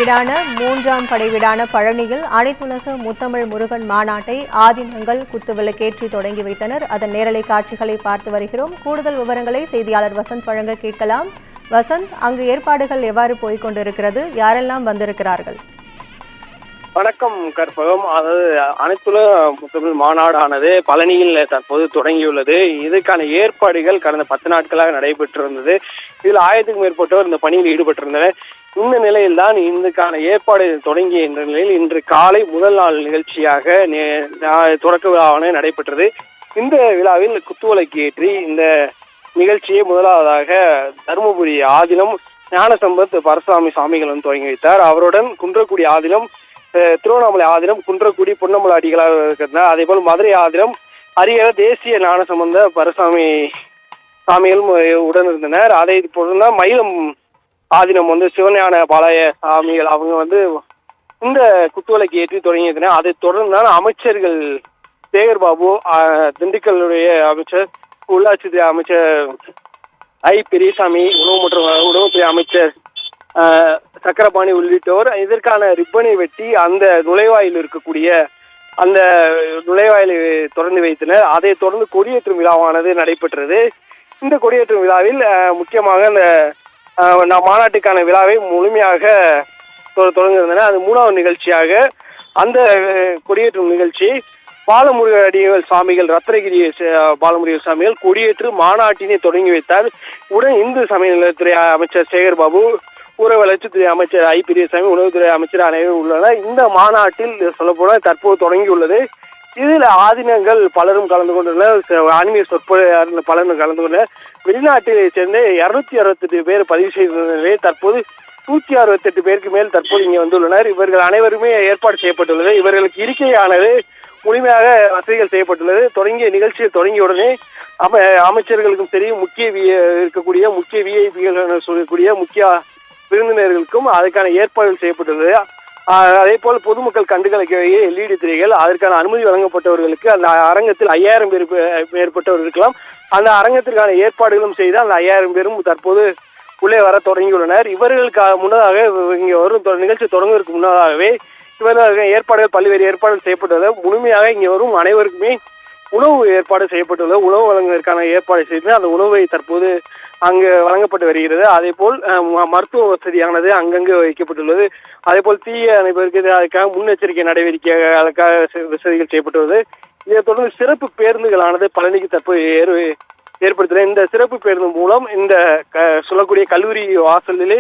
வீடான 3ஆம் படை வீடான பழனியில் அனைத்துலக முத்தமிழ் முருகன் மாநாட்டை ஆதீனங்கள் குத்துவிளக்கேற்றி தொடங்கி வைத்தனர். அதன் நேரலை காட்சிகளை பார்த்து வருகிறோம். கூடுதல் விவரங்களை செய்தியாளர் வசந்த் வழங்க கேட்கலாம். வசந்த், அங்கு ஏற்பாடுகள் எவ்வாறு போய்கொண்டிருக்கிறது? யாரெல்லாம் வந்திருக்கிறார்கள்? வணக்கம் கற்பகம். அதாவது அனைத்துலக முத்தமிழ் மாநாடானது பழனியில் தற்போது தொடங்கியுள்ளது. இதுக்கான ஏற்பாடுகள் கடந்த 10 நாட்களாக நடைபெற்றிருந்தது. இதில் 1000க்கும் மேற்பட்டோர் இந்த பணியில் ஈடுபட்டிருந்தனர். இந்த நிலையில் தான் இதுக்கான ஏற்பாடு தொடங்கிய என்ற நிலையில் இன்று காலை முதல் நாள் நிகழ்ச்சியாக தொடக்க விழாவான நடைபெற்றது. இந்த விழாவில் குத்துவிளக்கு ஏற்றி இந்த நிகழ்ச்சியை முதலாவதாக தருமபுரி ஆதீனம் ஞானசம்பத் பரசுராமி சாமிகள் வந்து தொடங்கி வைத்தார். அவருடன் குன்றக்குடி ஆதீனம், திருவண்ணாமலை ஆதீனம், குன்றக்குடி பொன்னமலை அடிகளாக இருக்கிறார். அதே போல் மதுரை ஆதீனம் அரியர தேசிய ஞானசம்பந்த பரசுராமி சாமிகள் உடன் இருந்தனர். அதை போல மயிலம் ஆதீனம் வந்து சிவஞான பாளைய சாமிகள் அவங்க வந்து இந்த குத்துவிளக்கு ஏற்றி தொடங்கியிருந்தனர். அதை தொடர்ந்து தான் அமைச்சர்கள் சேகர் பாபு, திண்டுக்கல்லுடைய அமைச்சர், உள்ளாட்சித்துறை அமைச்சர் பெரியசாமி, உணவு மற்றும் உணவுத்துறை அமைச்சர் சக்கரபாணி உள்ளிட்டோர் இதற்கான ரிப்பனை வெட்டி அந்த நுழைவாயில் இருக்கக்கூடிய அந்த நுழைவாயிலை தொடர்ந்து வைத்தனர். அதை தொடர்ந்து கொடியேற்றும் விழாவானது நடைபெற்றது. இந்த கொடியேற்றும் விழாவில் முக்கியமாக அந்த மாநாட்டுக்கான விழாவை முழுமையாக தொடங்கியிருந்தன. அது 3வது நிகழ்ச்சியாக அந்த கொடியேற்றும் நிகழ்ச்சி பாலமுருகன் சாமிகள், ரத்னகிரி பாலமுருகன் சாமிகள் கொடியேற்று மாநாட்டினை தொடங்கி வைத்தார். உடன் இந்து சமய நலத்துறை அமைச்சர் சேகர் பாபு, ஊரக வளர்ச்சித்துறை அமைச்சர் பெரியசாமி, உணவுத்துறை அமைச்சர் அனைவரும் உள்ளனர். இந்த மாநாட்டில் சொல்லப்போனால் தற்போது தொடங்கியுள்ளது. இதில் ஆதீனங்கள் பலரும் கலந்து கொண்டுள்ளனர். ஆன்மீக சொற்பொழிவு பலரும் கலந்து கொண்டனர். வெளிநாட்டிலே சேர்ந்து 268 பேர் பதிவு செய்துள்ளனர். தற்போது 168 பேருக்கு மேல் தற்போது இங்கே வந்துள்ளனர். இவர்கள் அனைவருமே ஏற்பாடு செய்யப்பட்டுள்ளது. இவர்களுக்கு இருக்கையானது முழுமையாக வசதிகள் செய்யப்பட்டுள்ளது. தொடங்கிய நிகழ்ச்சியை தொடங்கிய அமைச்சர்களுக்கும் சரி, இருக்கக்கூடிய முக்கிய விஐபிகள் சொல்லக்கூடிய முக்கிய விருந்தினர்களுக்கும் அதற்கான ஏற்பாடுகள் செய்யப்பட்டுள்ளது. அதே போல் பொதுமக்கள் கண்டுகளிக்க LED திரைகள், அதற்கான அனுமதி வழங்கப்பட்டவர்களுக்கு அந்த அரங்கத்தில் 5000 பேர் மேற்பட்டவர் இருக்கலாம். அந்த அரங்கத்திற்கான ஏற்பாடுகளும் செய்து அந்த 5000 பேரும் தற்போது உள்ளே வர தொடங்கியுள்ளனர். இவர்களுக்கு முன்னதாக இங்கே வரும் நிகழ்ச்சி தொடங்குவதற்கு முன்னதாகவே இவர்களுக்கு ஏற்பாடுகள் பல்வேறு ஏற்பாடுகள் செய்யப்பட்டுள்ளது. முழுமையாக இங்கே வரும் அனைவருக்குமே உணவு ஏற்பாடு செய்யப்பட்டுள்ளது. உணவு வழங்குவதற்கான ஏற்பாடு செய்து அந்த உணவை தற்போது அங்கு வழங்கப்பட்டு வருகிறது. அதே போல் மருத்துவ வசதியானது அங்கங்கு வைக்கப்பட்டுள்ளது. அதே போல் தீய அணைப்பதற்கு அதுக்காக முன்னெச்சரிக்கை நடவடிக்கைகளுக்காக வசதிகள் செய்யப்பட்டுள்ளது. இதை தொடர்ந்து சிறப்பு பேருந்துகளானது பழனிக்கு தற்போது ஏற்படுத்தின இந்த சிறப்பு பேருந்து மூலம் இந்த சொல்லக்கூடிய கல்லூரி வாசலிலே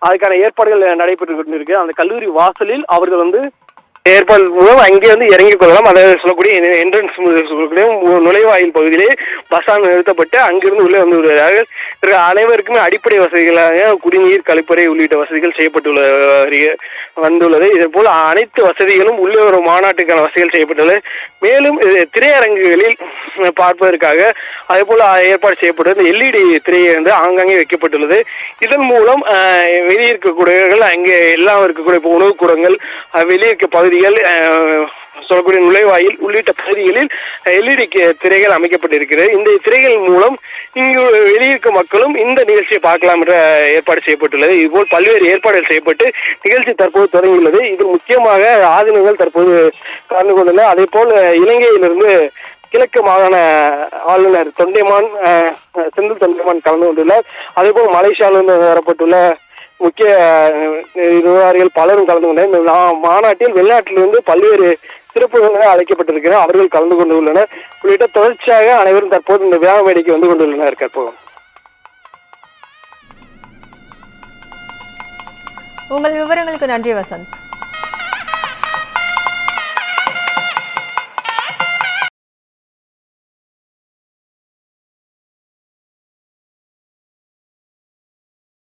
அதுக்கான ஏற்பாடுகள் நடைபெற்று கொண்டிருக்கு. அந்த கல்லூரி வாசலில் அவர்கள் வந்து ஏற்பாடு மூலம் அங்கே வந்து இறங்கிக் கொள்ளலாம். அதை சொல்லக்கூடிய என்ட்ரன்ஸ் சொல்லக்கூடிய நுழைவாயில் பகுதியிலே பஸ்ஸால் நிறுத்தப்பட்டு அங்கிருந்து உள்ளே வந்து வருகிறார்கள். அனைவருக்குமே அடிப்படை வசதிகளாக குடிநீர், கழிப்பறை உள்ளிட்ட வசதிகள் வந்துள்ளது. இதே போல் அனைத்து வசதிகளும் உள்ளே ஒரு மாநாட்டுக்கான வசதிகள் செய்யப்பட்டுள்ளது. மேலும் திரையரங்குகளில் பார்ப்பதற்காக அதே போல் ஏற்பாடு செய்யப்பட்டுள்ளது. LED திரை வந்து ஆங்காங்கே வைக்கப்பட்டுள்ளது. இதன் மூலம் வெளியே இருக்கக்கூடியவர்கள் அங்கே எல்லாம் இருக்கக்கூடிய உணவுக்கூடங்கள், வெளியே இருக்க பகுதிகள், சொல்லக்கூடிய நுழைவாயில் உள்ளிட்ட பகுதிகளில் LED திரைகள் அமைக்கப்பட்டிருக்கிறது. இந்த திரைகள் மூலம் இங்கு வெளியிருக்கும் மக்களும் இந்த நிகழ்ச்சியை பார்க்கலாம் என்ற ஏற்பாடு செய்யப்பட்டுள்ளது. இதுபோல் பல்வேறு ஏற்பாடுகள் செய்யப்பட்டு நிகழ்ச்சி தற்போது தொடங்கியுள்ளது. இதில் முக்கியமாக ஆதீனங்கள் தற்போது கலந்து கொண்டுள்ளனர். அதே போல் இலங்கையிலிருந்து கிழக்கு மாகாண ஆளுநர் செந்தில் தொண்டைமான் கலந்து கொண்டுள்ளார். அதே போல் மலேசியாவிலிருந்து வரப்பட்டுள்ள முக்கிய நிர்வாகிகள் பலரும் கலந்து கொண்டனர். இந்த மாநாட்டில் வெளிநாட்டிலிருந்து பல்வேறு சிறப்புகள் அழைக்கப்பட்டிருக்கிறார். அவர்கள் கலந்து கொண்டுள்ளனர். உள்ளிட்ட தொடர்ச்சியாக அனைவரும் தற்போது இந்த விழா மேடைக்கு வந்து கொண்டுள்ளனர். கற்பகம், உங்கள் விவரங்களுக்கு நன்றி வசந்த்.